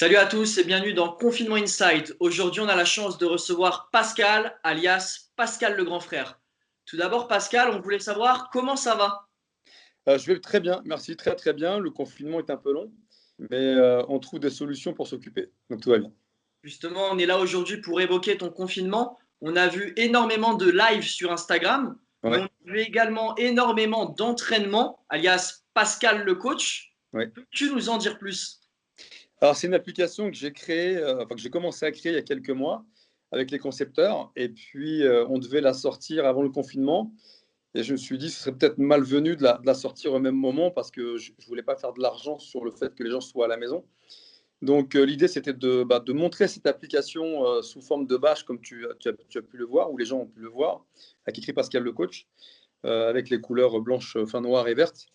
Salut à tous et bienvenue dans Confinement Insight. Aujourd'hui, on a la chance de recevoir Pascal, alias Pascal le grand frère. Tout d'abord, Pascal, on voulait savoir comment ça va. Je vais très bien, merci, très très bien. Le confinement est un peu long, mais on trouve des solutions pour s'occuper, donc tout va bien. Justement, on est là aujourd'hui pour évoquer ton confinement. On a vu énormément de lives sur Instagram, mais on Ouais, a vu également énormément d'entraînements, alias Pascal le coach. ouais. Peux-tu nous en dire plus? Alors c'est une application que j'ai créée, enfin que j'ai commencé à créer il y a quelques mois avec les concepteurs, et puis on devait la sortir avant le confinement, et je me suis dit ce serait peut-être malvenu de la sortir au même moment parce que je voulais pas faire de l'argent sur le fait que les gens soient à la maison. Donc l'idée c'était de montrer cette application sous forme de badge comme tu as pu le voir, ou les gens ont pu le voir, avec écrit Pascal le coach. Avec les couleurs blanches, enfin noires et vertes.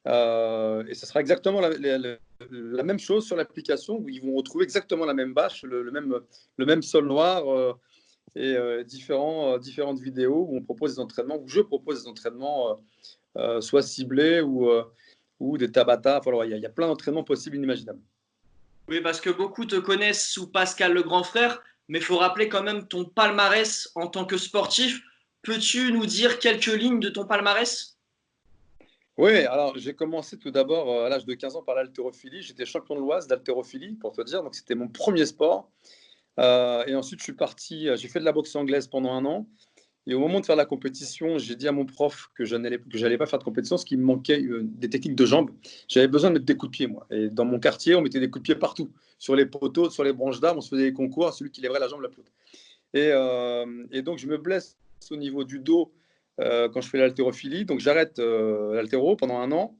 Et ce sera exactement la même chose sur l'application, où ils vont retrouver exactement la même bâche, le même sol noir, et différentes vidéos où on propose des entraînements, où je propose des entraînements soit ciblés ou des tabata. Enfin, voilà, il y a plein d'entraînements possibles, inimaginables. Oui, parce que beaucoup te connaissent sous Pascal le grand frère, mais il faut rappeler quand même ton palmarès en tant que sportif. Peux-tu nous dire quelques lignes de ton palmarès? Oui, alors j'ai commencé tout d'abord à l'âge de 15 ans par l'haltérophilie. J'étais champion de l'Oise d'haltérophilie, pour te dire, donc c'était mon premier sport. Et ensuite, je suis parti, j'ai fait de la boxe anglaise pendant un an. Et au moment de faire la compétition, j'ai dit à mon prof que je n'allais pas faire de compétition, parce qu'il me manquait des techniques de jambes. J'avais besoin de mettre des coups de pied, moi. Et dans mon quartier, on mettait des coups de pied partout. Sur les poteaux, sur les branches d'arbres, on se faisait des concours, celui qui lèverait la jambe la plus haute. Et donc, je me blesse au niveau du dos quand je fais l'haltérophilie. Donc, j'arrête l'haltéro pendant un an.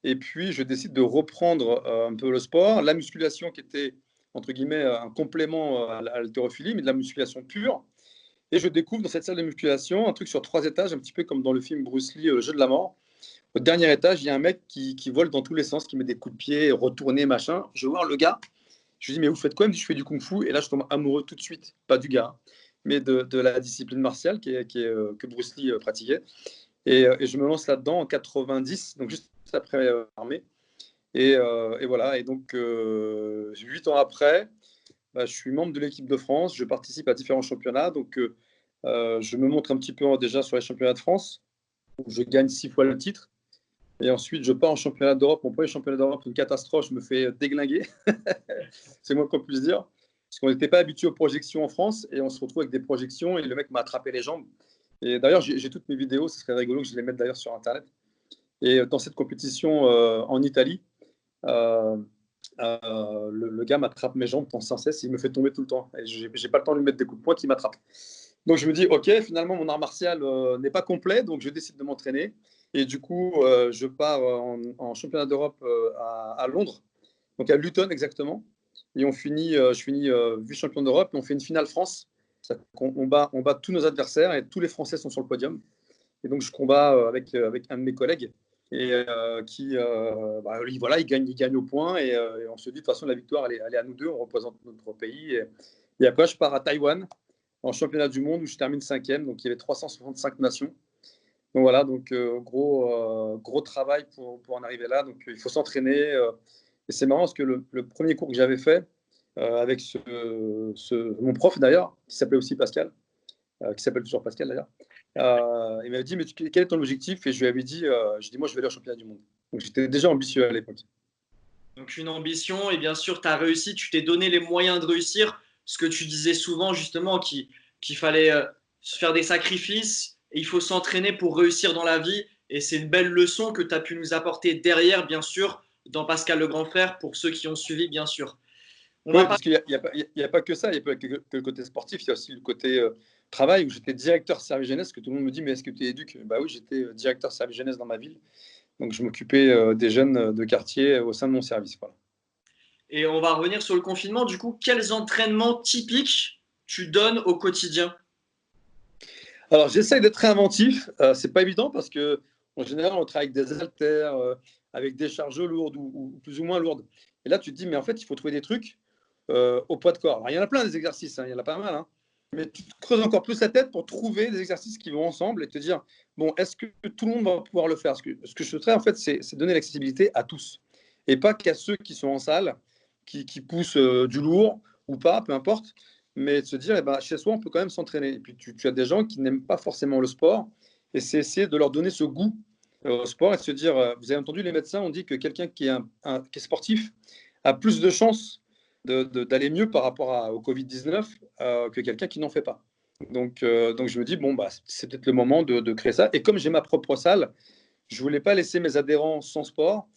Et puis, je décide de reprendre un peu le sport. La musculation qui était, entre guillemets, un complément à l'haltérophilie, mais de la musculation pure. Et je découvre dans cette salle de musculation un truc sur 3 étages, un petit peu comme dans le film Bruce Lee, Le jeu de la mort. Au dernier étage, il y a un mec qui vole dans tous les sens, qui met des coups de pied, retourné, machin. Je vois le gars, je lui dis, mais vous faites quoi? Il me dit, je fais du kung-fu. Et là, je tombe amoureux tout de suite, pas du gars, mais de la discipline martiale que Bruce Lee pratiquait. Et je me lance là-dedans en 90, donc juste après l'armée. Et voilà, et donc 8 ans après, bah, je suis membre de l'équipe de France, je participe à différents championnats, donc je me montre un petit peu déjà sur les championnats de France, où je gagne 6 fois le titre. Et ensuite, je pars en championnat d'Europe. Mon premier championnat d'Europe, une catastrophe, je me fais déglinguer. C'est moi qu'on puisse dire. Parce qu'on n'était pas habitué aux projections en France, et on se retrouve avec des projections et le mec m'a attrapé les jambes. Et d'ailleurs, j'ai toutes mes vidéos, ce serait rigolo que je les mette d'ailleurs sur Internet. Et dans cette compétition en Italie, euh, le gars m'attrape mes jambes sans cesse, il me fait tomber tout le temps. Et j'ai pas le temps de lui mettre des coups de poing, qui m'attrape. Donc je me dis, ok, finalement mon art martial n'est pas complet, donc je décide de m'entraîner. Et du coup, je pars en championnat d'Europe à Londres, donc à Luton exactement. Et je finis vice-champion d'Europe, et on fait une finale France. On bat tous nos adversaires, et tous les Français sont sur le podium. Et donc je combats avec un de mes collègues, et lui, voilà, il gagne au point, et on se dit de toute façon la victoire elle est à nous deux, on représente notre pays. Et après je pars à Taïwan en championnat du monde, où je termine cinquième. Donc il y avait 365 nations. Donc voilà, donc gros travail pour en arriver là. Donc il faut s'entraîner. Et c'est marrant parce que le premier cours que j'avais fait avec mon prof d'ailleurs, qui s'appelait aussi Pascal, qui s'appelle toujours Pascal d'ailleurs, il m'avait dit, mais quel est ton objectif? Et je lui avais dit, moi je vais aller au championnat du monde. Donc j'étais déjà ambitieux à l'époque. Donc une ambition et bien sûr tu as réussi, tu t'es donné les moyens de réussir, ce que tu disais souvent justement qu'il fallait se faire des sacrifices et il faut s'entraîner pour réussir dans la vie et c'est une belle leçon que tu as pu nous apporter derrière bien sûr dans Pascal le grand frère pour ceux qui ont suivi bien sûr. On va Oui, pas. parce qu'il n'y a pas que ça, il n'y a pas que le côté sportif, il y a aussi le côté travail, où j'étais directeur service jeunesse, que tout le monde me dit, mais est-ce que tu es éduque? Bah oui, j'étais directeur service jeunesse dans ma ville, donc je m'occupais des jeunes de quartier au sein de mon service. Voilà. Et on va revenir sur le confinement. Du coup, quels entraînements typiques tu donnes au quotidien? Alors j'essaye d'être très inventif, c'est pas évident parce que en général on travaille avec des haltères, avec des charges lourdes ou plus ou moins lourdes. Et là tu te dis, mais en fait il faut trouver des trucs au poids de corps. Alors il y en a plein des exercices, hein, il y en a pas mal, hein. Mais tu te creuses encore plus la tête pour trouver des exercices qui vont ensemble et te dire, bon, est-ce que tout le monde va pouvoir le faire? Ce que je souhaiterais, en fait, c'est donner l'accessibilité à tous et pas qu'à ceux qui sont en salle. qui poussent du lourd ou pas, peu importe, mais de se dire, eh ben, chez soi, on peut quand même s'entraîner. Et puis, tu as des gens qui n'aiment pas forcément le sport, et c'est essayer de leur donner ce goût au sport et de se dire, vous avez entendu, les médecins ont dit que quelqu'un qui est sportif a plus de chances d'aller mieux par rapport au Covid-19 que quelqu'un qui n'en fait pas. Donc je me dis, bon, bah, c'est peut-être le moment de créer ça. Et comme j'ai ma propre salle, je ne voulais pas laisser mes adhérents sans sport.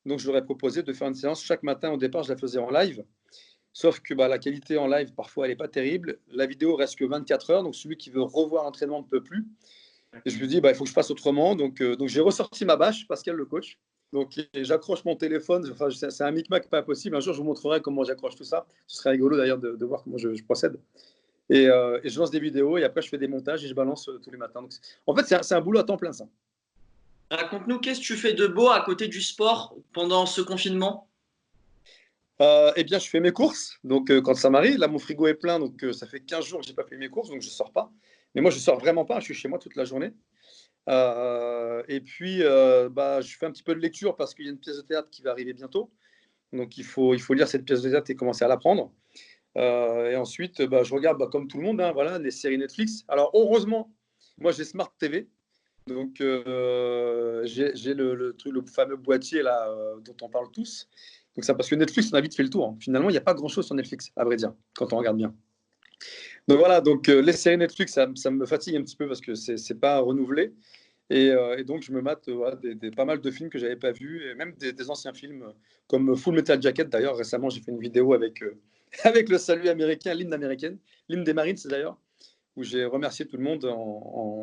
Donc, je leur ai proposé de faire une séance chaque matin. Au départ, je la faisais en live. Sauf que bah, la qualité en live, parfois, elle n'est pas terrible. La vidéo reste que 24 heures. Donc, celui qui veut revoir l'entraînement ne peut plus. Et je me dis, bah, il faut que je fasse autrement. Donc j'ai ressorti ma bâche, Pascal, le coach. Donc, j'accroche mon téléphone. Enfin, c'est un micmac pas possible. Un jour, je vous montrerai comment j'accroche tout ça. Ce serait rigolo d'ailleurs de voir comment je procède. Et je lance des vidéos et après, je fais des montages et je balance tous les matins. Donc, en fait, c'est un boulot à temps plein, ça. Raconte-nous, qu'est-ce que tu fais de beau à côté du sport pendant ce confinement? Eh bien, je fais mes courses. Donc, quand ça m'arrive, là, mon frigo est plein. Donc, ça fait 15 jours que je n'ai pas fait mes courses. Donc, je ne sors pas. Mais moi, je ne sors vraiment pas. Je suis chez moi toute la journée. Et puis, bah, je fais un petit peu de lecture parce qu'il y a une pièce de théâtre qui va arriver bientôt. Donc, il faut lire cette pièce de théâtre et commencer à l'apprendre. Et ensuite, bah, je regarde, bah, comme tout le monde, hein, voilà, les séries Netflix. Alors, heureusement, moi, j'ai Smart TV. Donc, j'ai le fameux boîtier là, dont on parle tous. Donc, ça, parce que Netflix, on a vite fait le tour, hein. Finalement, il n'y a pas grand-chose sur Netflix, à vrai dire, quand on regarde bien. Donc, voilà, donc, les séries Netflix, ça me fatigue un petit peu parce que c'est pas renouvelé. Et donc, je me mate voilà, pas mal de films que je n'avais pas vus, et même des anciens films comme Full Metal Jacket. D'ailleurs, récemment, j'ai fait une vidéo avec, avec le salut américain, l'hymne américain, l'hymne des Marines d'ailleurs, où j'ai remercié tout le monde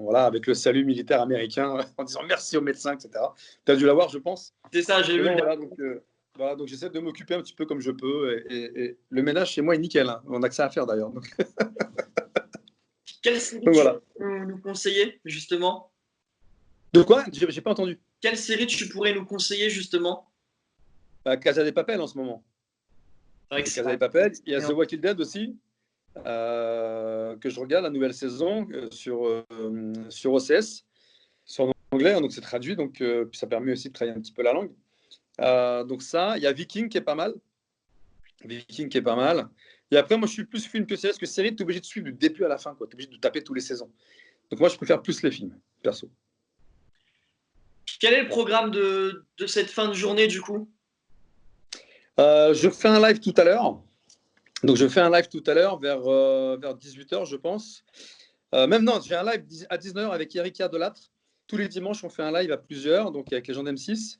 voilà, avec le salut militaire américain, en disant merci aux médecins, etc. Tu as dû l'avoir, je pense. C'est ça, j'ai vu. Voilà, donc j'essaie de m'occuper un petit peu comme je peux. Et le ménage chez moi est nickel, hein. On a que ça à faire d'ailleurs. Quelle série Donc tu voilà. peux nous conseiller, justement? De quoi? J'ai pas entendu. Quelle série tu pourrais nous conseiller, justement? Bah, Casa de Papel en ce moment. C'est vrai que C'est c'est Casa de Papel. Il y a The excellent. Walking Dead aussi, que je regarde la nouvelle saison sur OCS, sur anglais, hein, donc c'est traduit, donc puis ça permet aussi de travailler un petit peu la langue. Donc ça, il y a Viking qui est pas mal. Viking qui est pas mal. Et après, moi, je suis plus film que série, parce que série, tu es obligé de suivre du début à la fin, quoi. Tu es obligé de taper tous les saisons. Donc moi, je préfère plus les films, perso. Quel est le programme de cette fin de journée, du coup? Je fais un live tout à l'heure. Donc je fais un live tout à l'heure vers 18h, je pense. Même non, j'ai un live à 19h avec Erika Delattre. Tous les dimanches, on fait un live à plusieurs, donc avec les gens d'M6.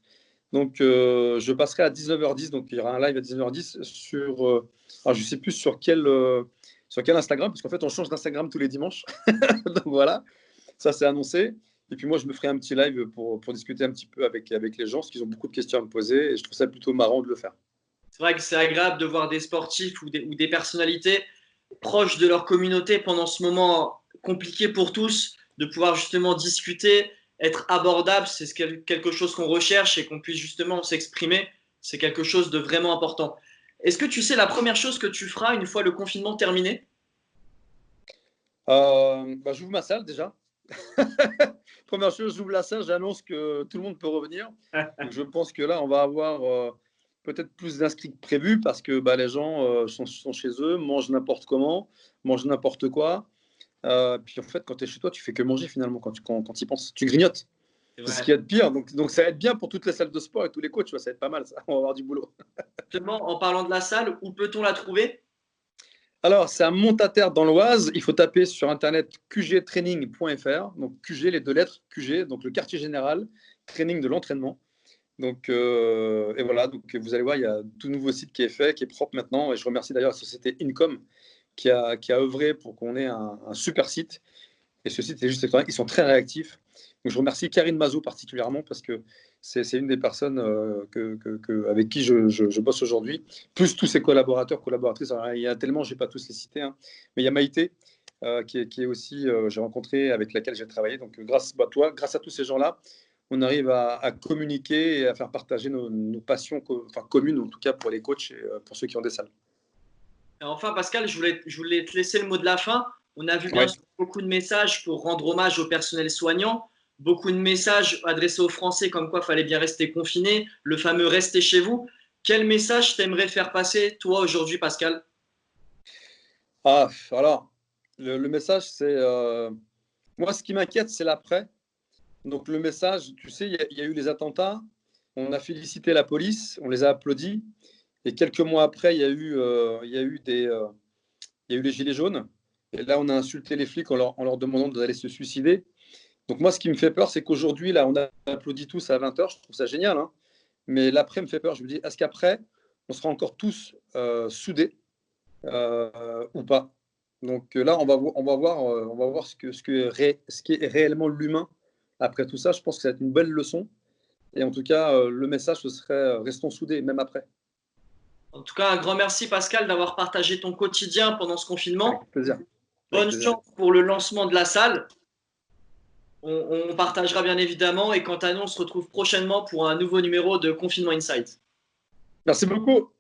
Donc, je passerai à 19h10. Donc, il y aura un live à 19h10 sur. Alors, je ne sais plus sur quel Instagram, parce qu'en fait, on change d'Instagram tous les dimanches. Donc, voilà, ça c'est annoncé. Et puis, moi, je me ferai un petit live pour discuter un petit peu avec les gens, parce qu'ils ont beaucoup de questions à me poser. Et je trouve ça plutôt marrant de le faire. C'est vrai que c'est agréable de voir des sportifs ou des personnalités proches de leur communauté pendant ce moment compliqué pour tous, de pouvoir justement discuter, être abordable, c'est quelque chose qu'on recherche et qu'on puisse justement s'exprimer, c'est quelque chose de vraiment important. Est-ce que tu sais la première chose que tu feras une fois le confinement terminé? Bah, j'ouvre ma salle déjà. Première chose, j'ouvre la salle, j'annonce que tout le monde peut revenir. Donc, je pense que là, on va avoir peut-être plus d'inscrits que prévu parce que bah, les gens sont chez eux, mangent n'importe comment, mangent n'importe quoi. Puis en fait, quand tu es chez toi, tu fais que manger finalement quand tu y penses. Tu grignotes. C'est C'est ce vrai. qu'il y a de pire. Donc ça va être bien pour toutes les salles de sport et tous les coachs. Tu vois, ça va être pas mal, ça. On va avoir du boulot. Justement, en parlant de la salle, où peut-on la trouver? Alors, c'est à Montataire dans l'Oise. Il faut taper sur internet qgtraining.fr. Donc QG, les deux lettres, QG, donc le quartier général, training de l'entraînement. Donc, et voilà, donc vous allez voir, il y a un tout nouveau site qui est fait, qui est propre maintenant. Et je remercie d'ailleurs la société Incom qui a œuvré pour qu'on ait un super site. Et ce site est juste extraordinaire. Ils sont très réactifs. Donc, je remercie Karine Mazot particulièrement parce que c'est une des personnes avec qui je bosse aujourd'hui, plus tous ses collaborateurs, collaboratrices. Alors, il y a tellement, je ne vais pas tous les citer, hein. Mais il y a Maïté qui est aussi, j'ai rencontré, avec laquelle j'ai travaillé. Donc, grâce à toi, grâce à tous ces gens-là, on arrive à communiquer et à faire partager nos passions communes, en tout cas pour les coachs et pour ceux qui ont des salles. Et enfin, Pascal, je voulais te laisser le mot de la fin. On a vu bien Ouais. sûr beaucoup de messages pour rendre hommage au personnel soignant, beaucoup de messages adressés aux Français comme quoi il fallait bien rester confiné, le fameux restez chez vous. Quel message t'aimerais faire passer, toi, aujourd'hui, Pascal? Ah, alors, le message, c'est moi, ce qui m'inquiète, c'est l'après. Donc, le message, tu sais, il y a eu les attentats, on a félicité la police, on les a applaudis, et quelques mois après, il y a eu les gilets jaunes, et là, on a insulté les flics en leur demandant d'aller se suicider. Donc, moi, ce qui me fait peur, c'est qu'aujourd'hui, là, on a applaudi tous à 20 h, je trouve ça génial, hein, mais l'après me fait peur. Je me dis, est-ce qu'après, on sera encore tous soudés ou pas? Donc là, on va voir ce qui est réellement l'humain après tout ça. Je pense que ça va être une belle leçon. Et en tout cas, le message, ce serait restons soudés, même après. En tout cas, un grand merci, Pascal, d'avoir partagé ton quotidien pendant ce Avec confinement. plaisir. Avec Bonne plaisir. chance pour le lancement de la salle. On partagera bien évidemment. Et quant à nous, on se retrouve prochainement pour un nouveau numéro de Confinement Insight. Merci beaucoup.